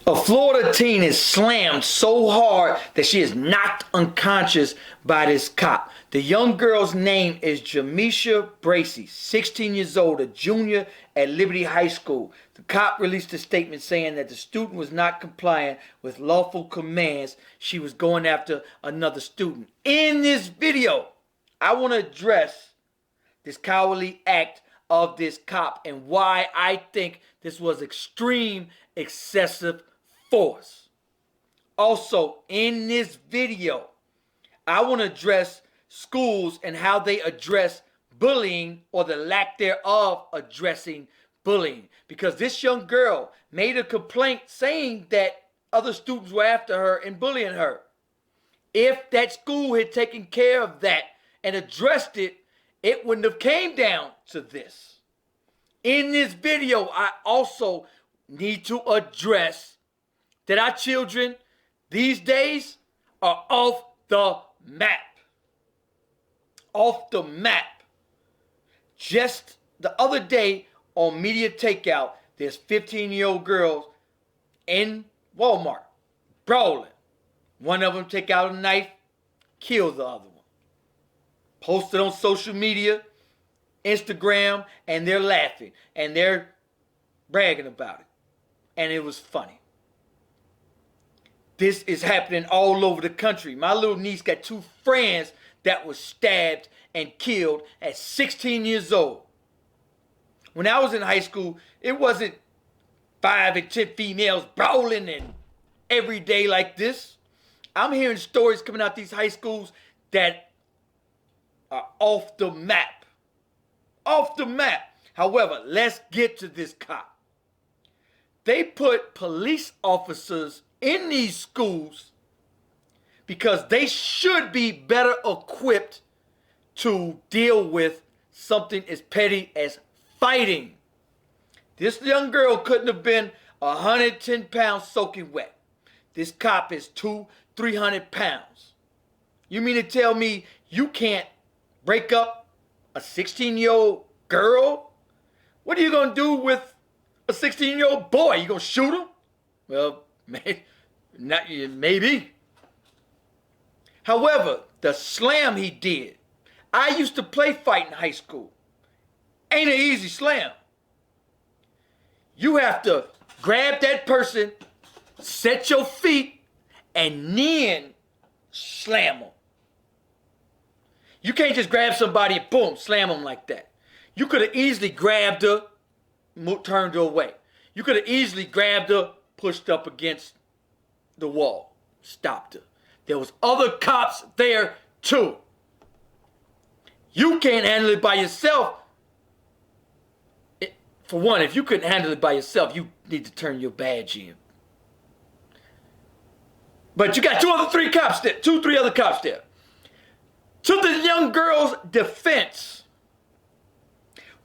A Florida teen is slammed so hard that she is knocked unconscious by this cop. The young girl's name is Taylor Bracey, 16 years old, a junior at Liberty High School. The cop released a statement saying that the student was not compliant with lawful commands. She was going after another student. In this video, I want to address this cowardly act of this cop and why I think this was extreme, excessive force. Also, in this video, I want to address schools and how they address bullying or the lack thereof addressing bullying. Because this young girl made a complaint saying that other students were after her and bullying her. If that school had taken care of that and addressed it, it wouldn't have came down to this. In this video, I also need to address that our children these days are off the map. Off the map. Just the other day on Media Takeout, there's 15-year-old girls in Walmart brawling. One of them take out a knife, kill the other one. Posted on social media, Instagram, and they're laughing and they're bragging about it. And it was funny. This is happening all over the country. My little niece got two friends that were stabbed and killed at 16 years old. When I was in high school, it wasn't 5 and 10 females brawling and every day like this. I'm hearing stories coming out these high schools that are off the map. Off the map. However, let's get to this cop. They put police officers in these schools because they should be better equipped to deal with something as petty as fighting. This young girl couldn't have been 110 pounds soaking wet. This cop is 200-300 pounds. You mean to tell me you can't break up a 16-year-old girl? What are you going to do with a 16-year-old boy? You going to shoot him? Well, maybe. However, the slam he did. I used to play fight in high school. Ain't an easy slam. You have to grab that person, set your feet, and then slam them. You can't just grab somebody and boom, slam them like that. You could have easily grabbed her, turned her away. You could have easily grabbed her, pushed up against the wall, stopped her. There was other cops there too. You can't handle it by yourself. For one, if you couldn't handle it by yourself, you need to turn your badge in. But you got 3 other cops there. To the young girl's defense,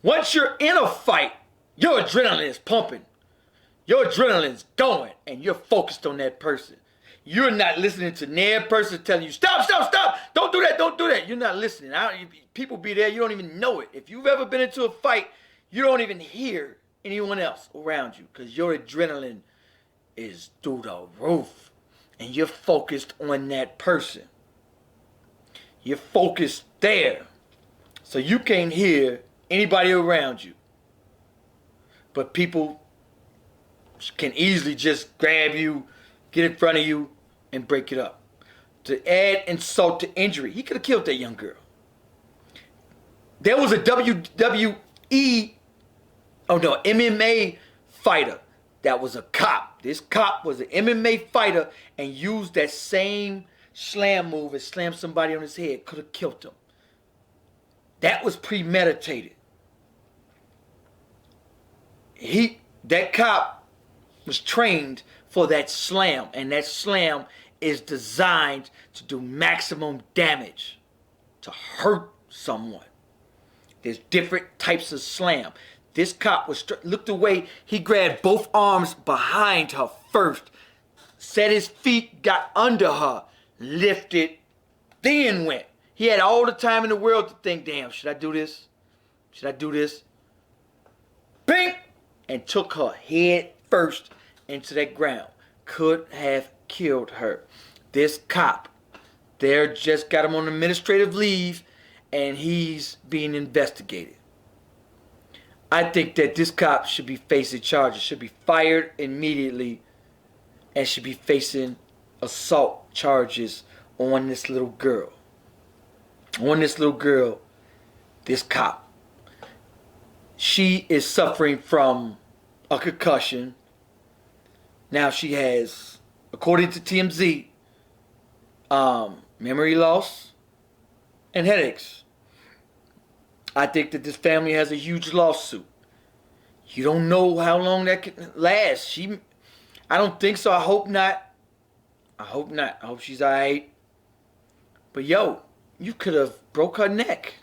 once you're in a fight, your adrenaline is pumping. Your adrenaline's going, and you're focused on that person. You're not listening to their person telling you, stop, don't do that. You're not listening. People be there, you don't even know it. If you've ever been into a fight, you don't even hear anyone else around you because your adrenaline is through the roof, and you're focused on that person. You're focused there, so you can't hear anybody around you. But people can easily just grab you, get in front of you, and break it up. To add insult to injury, he could have killed that young girl. There was a MMA fighter that was a cop. This cop was an MMA fighter and used that same slam move and slammed somebody on his head. Could have killed him. That was premeditated. That cop was trained for that slam, and that slam is designed to do maximum damage, to hurt someone. There's different types of slam. This cop looked away. He grabbed both arms behind her first, set his feet, got under her, lifted, then went. He had all the time in the world to think, damn, should I do this? Should I do this? Bing! And took her head first into that ground. could have killed her. This cop, they're just got him on administrative leave, and he's being investigated. I think that this cop should be facing charges, should be fired immediately, and should be facing assault charges on this little girl. On this little girl, this cop. She is suffering from a concussion. Now she has, according to TMZ, memory loss and headaches. I think that this family has a huge lawsuit. You don't know how long that can last. I don't think so. I hope not. I hope she's alright. But yo, you could have broke her neck.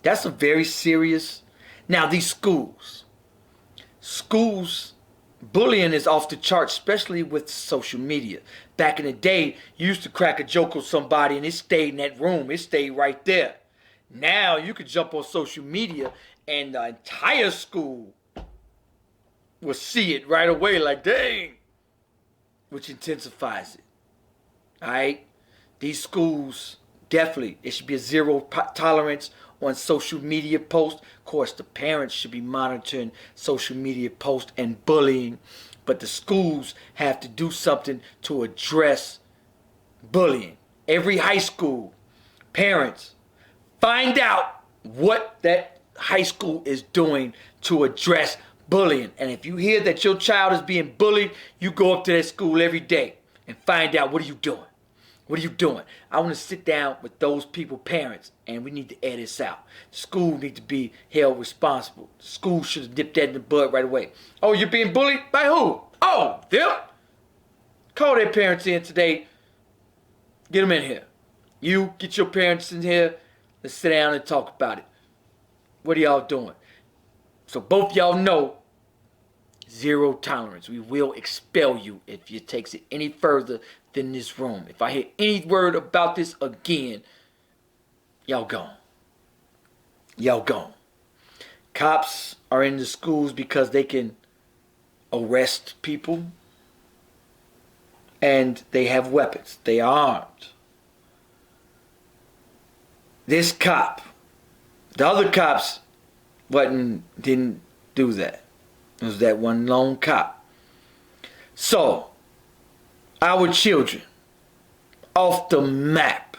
That's a very serious. Now these schools, bullying is off the charts, especially with social media. Back in the day, you used to crack a joke on somebody and it stayed in that room. It stayed right there. Now you could jump on social media and the entire school will see it right away, like, dang, which intensifies it. Alright? These schools, definitely, it should be a zero tolerance on social media posts. Of course, the parents should be monitoring social media posts and bullying, but the schools have to do something to address bullying. Every high school, parents, find out what that high school is doing to address bullying. And if you hear that your child is being bullied, you go up to that school every day and find out, what are you doing? What are you doing? I want to sit down with those people, parents, and we need to air this out. The school needs to be held responsible. The school should have dipped that in the bud right away. Oh, you're being bullied? By who? Oh, them? Call their parents in today. Get them in here. You, get your parents in here. Let's sit down and talk about it. What are y'all doing? So both y'all know, zero tolerance. We will expel you if it takes it any further than this room. If I hear any word about this again, y'all gone. Y'all gone. Cops are in the schools because they can arrest people and they have weapons. They are armed. This cop, the other cops didn't do that. It was that one lone cop. So, our children, off the map.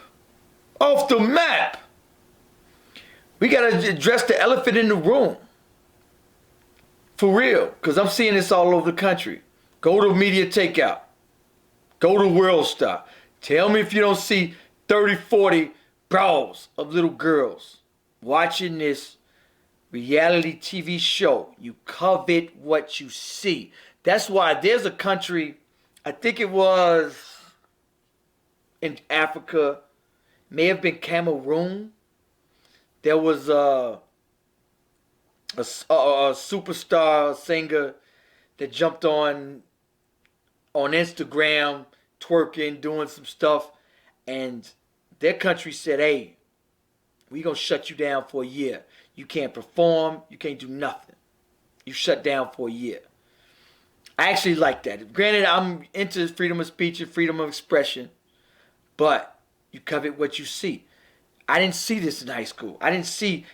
Off the map! We gotta address the elephant in the room. For real, because I'm seeing this all over the country. Go to Media Takeout. Go to World Star. Tell me if you don't see 30, 40 brawls of little girls watching this reality TV show. You covet what you see. That's why there's a country, I think it was in Africa, may have been Cameroon. There was a superstar singer that jumped on Instagram, twerking, doing some stuff, and their country said, hey, we gonna shut you down for a year. You can't perform, you can't do nothing. You shut down for a year. I actually like that. Granted, I'm into freedom of speech and freedom of expression, but you covet what you see. I didn't see this in high school. I didn't see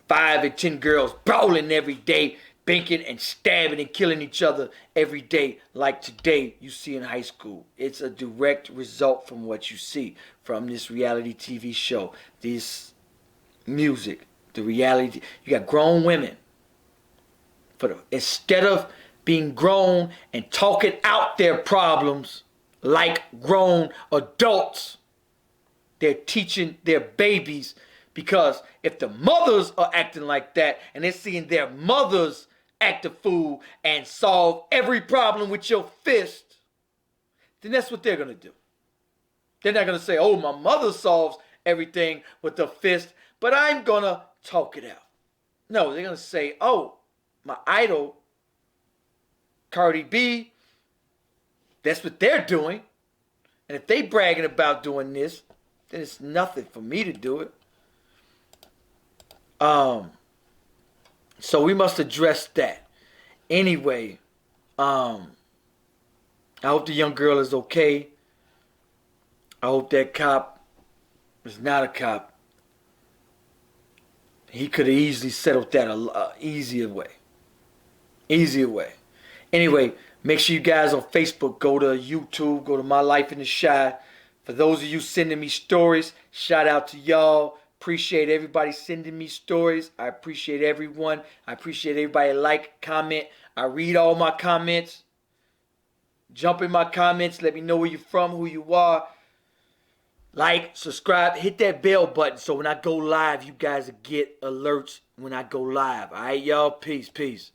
5 and 10 girls brawling every day, banking and stabbing and killing each other every day like today you see in high school. It's a direct result from what you see from this reality TV show, this music, the reality. You got grown women. Instead of being grown and talking out their problems like grown adults, they're teaching their babies, because if the mothers are acting like that and they're seeing their mothers act a fool and solve every problem with your fist, then that's what they're going to do. They're not going to say, oh, my mother solves everything with the fist, but I'm going to talk it out. No, they're going to say, oh, my idol, Cardi B, that's what they're doing. And if they bragging about doing this, then it's nothing for me to do it. So we must address that. Anyway, I hope the young girl is okay. I hope that cop is not a cop. He could have easily settled that a easier way. Easier way. Anyway, make sure you guys on Facebook, go to YouTube, go to My Life in the Shy. For those of you sending me stories, shout out to y'all. Appreciate everybody sending me stories. I appreciate everyone. I appreciate everybody like, comment. I read all my comments. Jump in my comments. Let me know where you're from, who you are. Like, subscribe, hit that bell button so when I go live, you guys will get alerts when I go live. All right, y'all? Peace, peace.